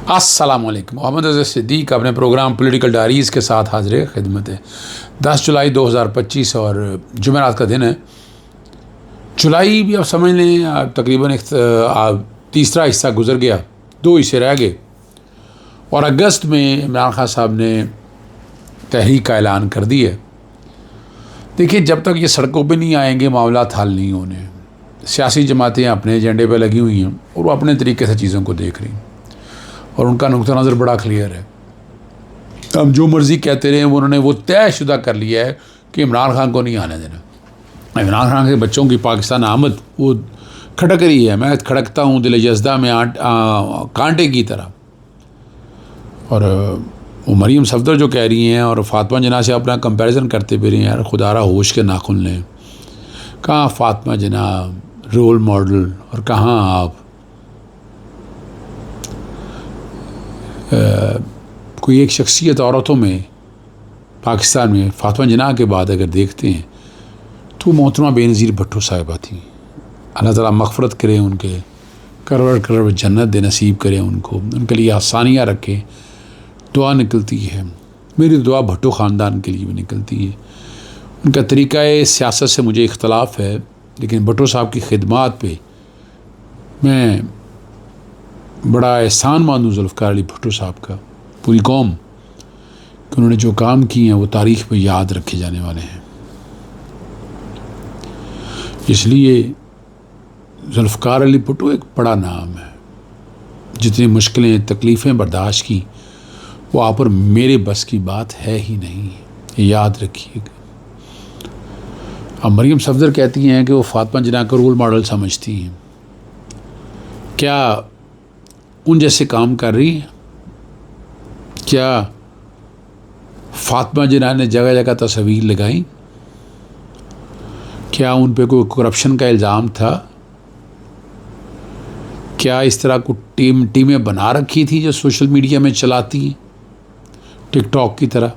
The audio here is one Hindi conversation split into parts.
अस्सलामुअलैकुम। मोहम्मद अज़हर सिद्दीक़ अपने प्रोग्राम पॉलिटिकल डायरीज़ के साथ हाज़िर खिदमत है। 10 जुलाई 2025 और जुमेरात का दिन है। जुलाई भी आप समझ लें तकरीबन तीसरा हिस्सा गुजर गया, 2 हिस्से रह गए और अगस्त में इमरान खान साहब ने तहरीक का ऐलान कर दिया। देखिए, जब तक ये सड़कों पे नहीं आएंगे मामला हल नहीं होने। सियासी जमातें अपने एजेंडे पे लगी हुई हैं और वो अपने तरीके से चीज़ों को देख रही हैं और उनका नुक्ता नज़र बड़ा क्लियर है। हम जो मर्ज़ी कहते रहे, उन्होंने वो तयशुदा कर लिया है कि इमरान खान को नहीं आने देना। इमरान खान के बच्चों की पाकिस्तान आमद वो खटक रही है। मैं खड़कता हूँ दिल जज्दा में कांटे की तरह। और वो मरीम सफदर जो कह रही हैं और फातिमा जिन्ना से अपना कंपैरिजन करते भी रही हैं, यार खुदारा होश के नाखुन लें। कहाँ फातिमा जिन्ना रोल मॉडल और कहाँ आप कोई एक शख्सियत औरतों में पाकिस्तान में फातिमा जिन्ना के बाद अगर देखते हैं तो मोहतरमा बेनज़ीर भुट्टो साहिबा थी। अल्लाह ताला मग़फ़रत करे, उनके करवर जन्नत दे नसीब करें उनको, उनके लिए आसानियाँ रखे। दुआ निकलती है, मेरी दुआ भुट्टो ख़ानदान के लिए भी निकलती है। उनका तरीक़ा सियासत से मुझे इख्तलाफ है, लेकिन भुट्टो साहब की खिदमात पे मैं बड़ा एहसानमंद हूँ ज़ुल्फ़िकार अली भुट्टो साहब का, पूरी कौम, कि उन्होंने जो काम किए हैं वो तारीख़ में याद रखे जाने वाले हैं। इसलिए ज़ुल्फ़िकार अली भुट्टो एक बड़ा नाम है। जितनी मुश्किलें तकलीफ़ें बर्दाश्त की वो आप और मेरे बस की बात है ही नहीं, याद रखिएगा। अब मरीम सफदर कहती हैं कि वो फातिमा जिन्ना को रोल मॉडल समझती हैं। क्या उन जैसे काम कर रही है? क्या फातिमा जिन्ना ने जगह जगह तस्वीर लगाई? क्या उन पे कोई करप्शन का इल्ज़ाम था? क्या इस तरह को टीमें बना रखी थी जो सोशल मीडिया में चलाती हैं टिकटॉक की तरह?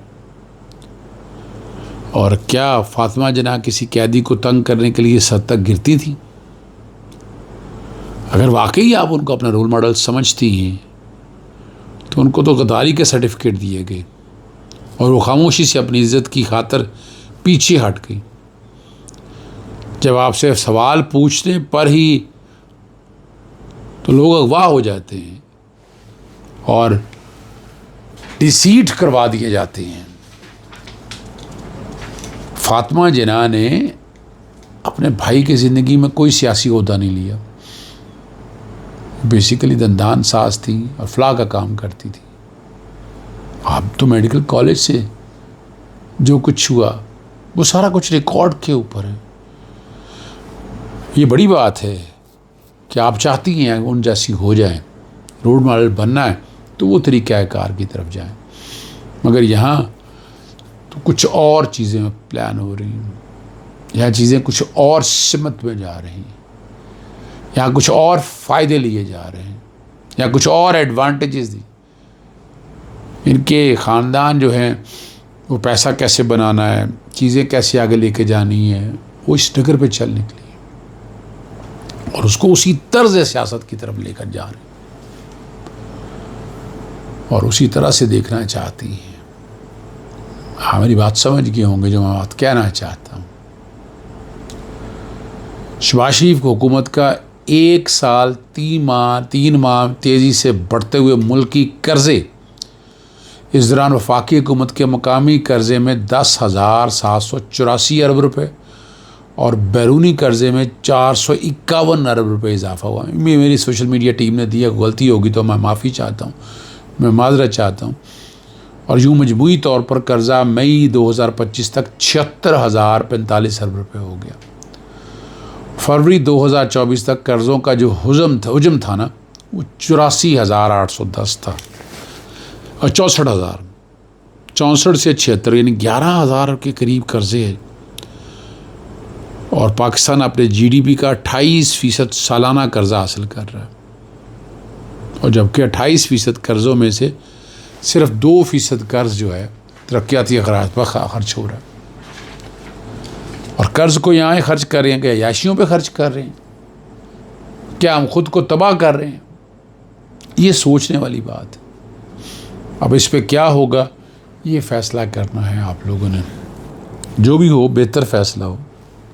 और क्या फातिमा जिन्ना किसी कैदी को तंग करने के लिए सद तक गिरती थी? अगर वाकई आप उनको अपना रोल मॉडल समझती हैं तो उनको तो गद्दारी के सर्टिफिकेट दिए गए और वो खामोशी से अपनी इज्जत की खातिर पीछे हट गई। जब आपसे सवाल पूछने पर ही तो लोग अगवा हो जाते हैं और डिसीट करवा दिए जाते हैं। फातिमा जिन्ना ने अपने भाई की ज़िंदगी में कोई सियासी ओहदा नहीं लिया। बेसिकली दंदान साज थी और फलाह का काम करती थी। अब तो मेडिकल कॉलेज से जो कुछ हुआ वो सारा कुछ रिकॉर्ड के ऊपर है। ये बड़ी बात है कि आप चाहती हैं उन जैसी हो जाए, रोल मॉडल बनना है तो वो तरीक़ाकार की तरफ जाएं। मगर यहाँ तो कुछ और चीज़ें प्लान हो रही हैं, यहाँ चीज़ें कुछ और सिमत में जा रही हैं, यहाँ कुछ और फ़ायदे लिए जा रहे हैं, यहाँ कुछ और एडवांटेजेस दी। इनके ख़ानदान जो हैं वो पैसा कैसे बनाना है, चीज़ें कैसे आगे लेके जानी है, वो इस डगर पे चल निकली और उसको उसी तर्ज सियासत की तरफ लेकर जा रहे हैं और उसी तरह से देखना चाहती हैं। हाँ, मेरी बात समझ गए होंगे जो मैं बात कहना चाहता हूँ। शहबाज शरीफ को हुकूमत का 1 साल 3 माह तेज़ी से बढ़ते हुए मुल्की कर्ज़े, इस दौरान वफाकी हुकूमत के मकामी कर्ज़े में 10,784 अरब रुपये और बैरूनी कर्ज़े में 451 अरब रुपये इजाफा हुआ। मेरी सोशल मीडिया टीम ने दिया, गलती होगी तो मैं माफ़ी चाहता हूँ, मैं माजरत चाहता हूँ। और यूँ मजमूई तौर पर कर्ज़ा मई 2025 तक 76,045 अरब रुपये हो गया। फरवरी 2024 तक कर्ज़ों का जो हुजम था ना वो 84,810 था और 64 से 76 यानी 11,000 के करीब कर्ज़े हैं। और पाकिस्तान अपने जीडीपी का 28% सालाना कर्ज़ा हासिल कर रहा है और जबकि 28% कर्ज़ों में से सिर्फ 2% कर्ज़ जो है तरक्याती अखराज पर खर्च हो रहा है। और कर्ज़ को यहाँ खर्च कर रहे हैं कि अयाशियों पे खर्च कर रहे हैं? क्या हम खुद को तबाह कर रहे हैं? ये सोचने वाली बात है। अब इस पे क्या होगा ये फ़ैसला करना है आप लोगों ने। जो भी हो बेहतर फ़ैसला हो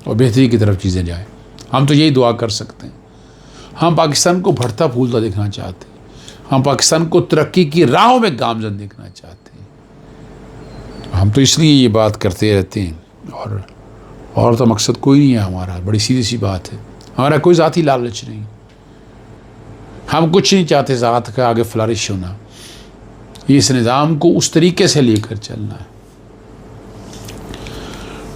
और बेहतरी की तरफ चीज़ें जाए। हम तो यही दुआ कर सकते हैं। हम पाकिस्तान को बढ़ता फूलता देखना चाहते हैं। हम पाकिस्तान को तरक्की की राहों में गामजन देखना चाहते हैं। हम तो इसलिए ये बात करते रहते हैं और तो मकसद कोई नहीं है हमारा। बड़ी सीधी सी बात है, हमारा कोई ज़ाती लालच नहीं। हम कुछ नहीं चाहते ज़ात का आगे फ्लरिश होना। इस निज़ाम को उस तरीके से लेकर चलना है।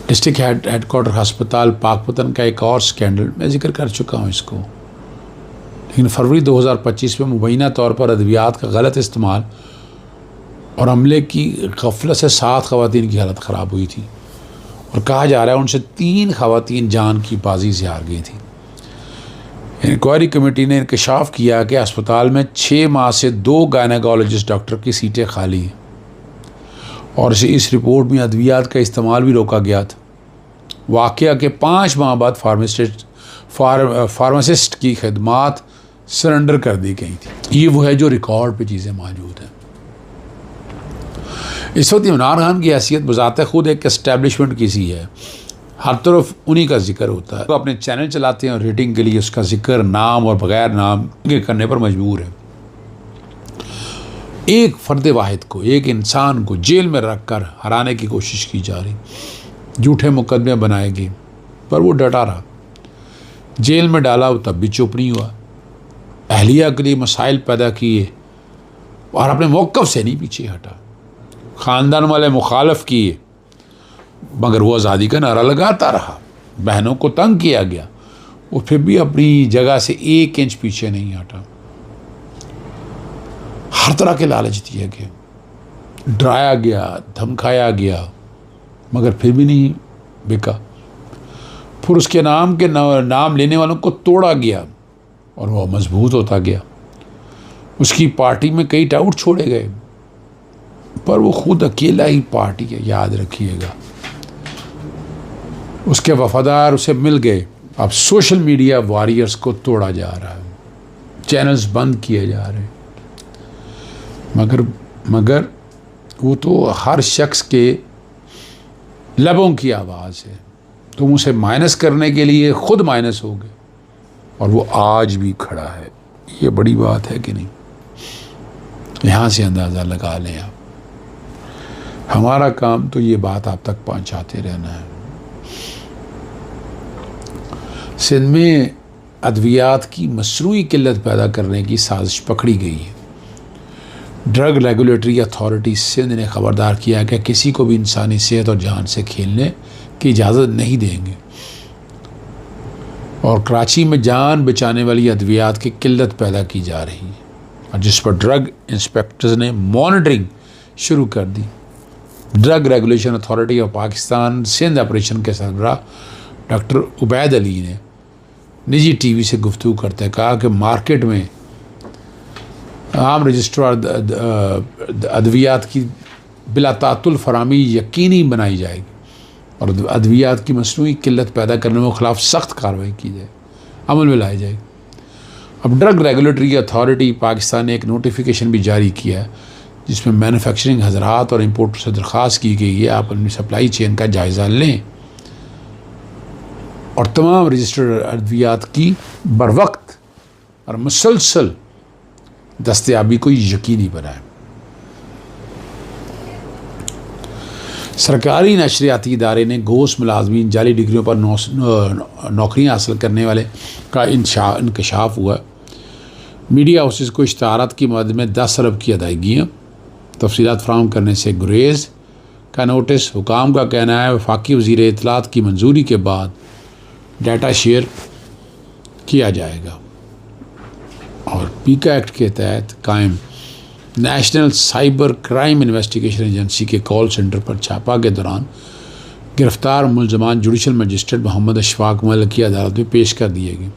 डिस्ट्रिक्ट हेडक्वार्टर अस्पताल पाकपतन का एक और स्कैंडल मैं जिक्र कर चुका हूँ इसको, लेकिन फरवरी 2025 में मुबैना तौर पर अद्वियात का गलत इस्तेमाल और हमले की गफलत से 7 ख़वातीन की हालत ख़राब हुई थी और कहा जा रहा है उनसे 3 ख़वातीन जान की बाजी से हार गई थी। इंक्वायरी कमेटी ने इंकशाफ किया कि अस्पताल में 6 माह से 2 गायनेकोलॉजिस्ट डॉक्टर की सीटें खाली हैं और इस रिपोर्ट में अद्वियात का इस्तेमाल भी रोका गया था। वाक़या के 5 माह बाद फार्मासिस्ट की खिदमात सरेंडर कर दी गई थी। ये वो है जो रिकॉर्ड पे चीज़ें मौजूद हैं। इस वक्त इमरान खान की हैसियत बज़ाते खुद एक एस्टेब्लिशमेंट की सी है, हर तरफ उन्हीं का जिक्र होता है। तो अपने चैनल चलाते हैं और रेटिंग के लिए उसका जिक्र नाम और बगैर नाम के करने पर मजबूर है। एक फ़र्द वाहिद को, एक इंसान को जेल में रख कर हराने की कोशिश की जा रही, झूठे मुकदमे बनाए गए, पर वो डटा रहा। जेल में डाला तब भी चुप नहीं हुआ। अहलिया के लिए मसाइल पैदा किए और अपने मौक़िफ़ से नहीं पीछे हटा। ख़ानदान वाले मुखालफ किए मगर वो आज़ादी का नारा लगाता रहा। बहनों को तंग किया गया, वो फिर भी अपनी जगह से 1 इंच पीछे नहीं हटा। हर तरह के लालच दिए गए, डराया गया, धमकाया गया, मगर फिर भी नहीं बिका। फिर उसके नाम लेने वालों को तोड़ा गया और वह मजबूत होता गया। उसकी पार्टी में कई टाउट छोड़े गए, पर वो खुद अकेला ही पार्टी है, याद रखिएगा। उसके वफादार उसे मिल गए। अब सोशल मीडिया वॉरियर्स को तोड़ा जा रहा है, चैनल्स बंद किए जा रहे हैं, मगर वो तो हर शख्स के लबों की आवाज़ है। तुम उसे माइनस करने के लिए खुद माइनस हो गए और वो आज भी खड़ा है। ये बड़ी बात है कि नहीं? यहाँ से अंदाज़ा लगा लें आप। हमारा काम तो ये बात आप तक पहुँचाते रहना है। सिंध में अद्वियात की मसनूई किल्लत पैदा करने की साजिश पकड़ी गई है। ड्रग रेगुलेटरी अथॉरिटी सिंध ने खबरदार किया कि किसी को भी इंसानी सेहत और जान से खेलने की इजाज़त नहीं देंगे और कराची में जान बचाने वाली अद्वियात की किल्लत पैदा की जा रही है और जिस पर ड्रग इंस्पेक्टर्स ने मॉनिटरिंग शुरू कर दी। Drug regulation authority of Pakistan Sindh operation के सरबराह डॉक्टर उबैद अली ने निजी टीवी से गुफ्तगू करते कहा कि मार्केट में आम रजिस्ट्रार अद्वियात की बिलातातुल फरामी यकीनी बनाई जाएगी और अद्वियात की मसनूई किल्लत पैदा करने के खिलाफ सख्त कार्रवाई की जाए, अमल में लाई जाए। अब ड्रग रेगुलेटरी अथॉरिटी पाकिस्तान ने एक नोटिफिकेशन भी जारी किया है जिसमें मैन्युफैक्चरिंग हजरात और इम्पोर्टर से दरख्वास्त की गई है आप अपनी सप्लाई चेन का जायज़ा लें और तमाम रजिस्टर्ड अद्वियात की बरवक्त और मुसलसल दस्तयाबी को यकीनी बनाएं। सरकारी नशरियाती इदारे ने घोष मुलाजमीन जाली डिग्रियों पर नौकरियां हासिल करने वाले का इंकशाफ हुआ। मीडिया हाउसेस को इश्तहारात की मदद में 10 अरब की अदायगियाँ तफसीलात फराहम करने से गुरेज का नोटिस। हुकाम का कहना है वफाकी वज़ीर इत्तलात की मंजूरी के बाद डाटा शेयर किया जाएगा और पीका एक्ट के तहत कायम national cyber crime investigation agency के कॉल सेंटर पर छापा के दौरान गिरफ्तार मुलजमान जुडिशल मजिस्ट्रेट मोहम्मद अशफाक मलिक की अदालत में पेश कर दिए गए।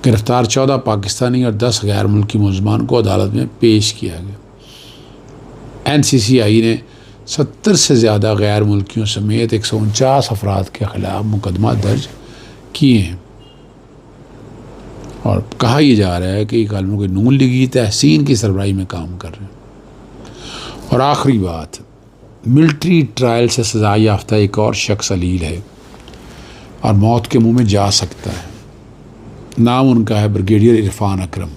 गिरफ्तार 14 पाकिस्तानी और 10 गैर मुल्की मुलजमान को अदालत में पेश किया गया। NCCI ने 70 से ज़्यादा गैर मुल्कियों समेत 149 अफराद के ख़िलाफ़ मुकदमा दर्ज किए हैं और कहा यह जा रहा है कि ये कालमों के नून लीगी तहसीन की सरबराही में काम कर रहे हैं। और आखिरी बात, मिलिट्री ट्रायल से सज़ा याफ्ता एक और शख्स अलील है और मौत के मुंह में जा सकता है। नाम उनका है ब्रिगेडियर इरफान अकरम,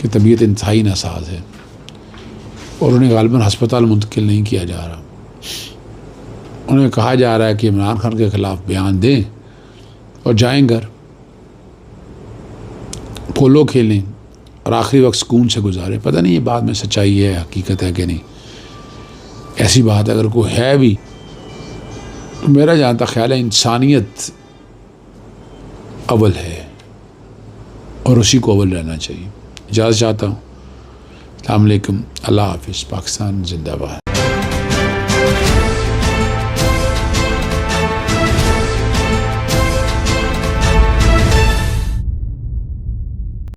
की तबीयत इंतहाई नासाज है और उन्हें गालिबन हस्पताल मुंतकिल नहीं किया जा रहा। उन्हें कहा जा रहा है कि इमरान खान के ख़िलाफ़ बयान दें और जाएं घर, पोलो खेलें और आखिरी वक्त सुकून से गुजारें। पता नहीं ये बात में सच्चाई है, हकीकत है कि नहीं। ऐसी बात अगर कोई है भी तो मेरा जहाँ तक ख्याल है इंसानियत अव्वल है और उसी को अव्वल रहना चाहिए। इजाज़त चाहता हूँ। अस्सलाम वालेकुम, अल्लाह हाफ़िज़, पाकिस्तान जिंदाबाद।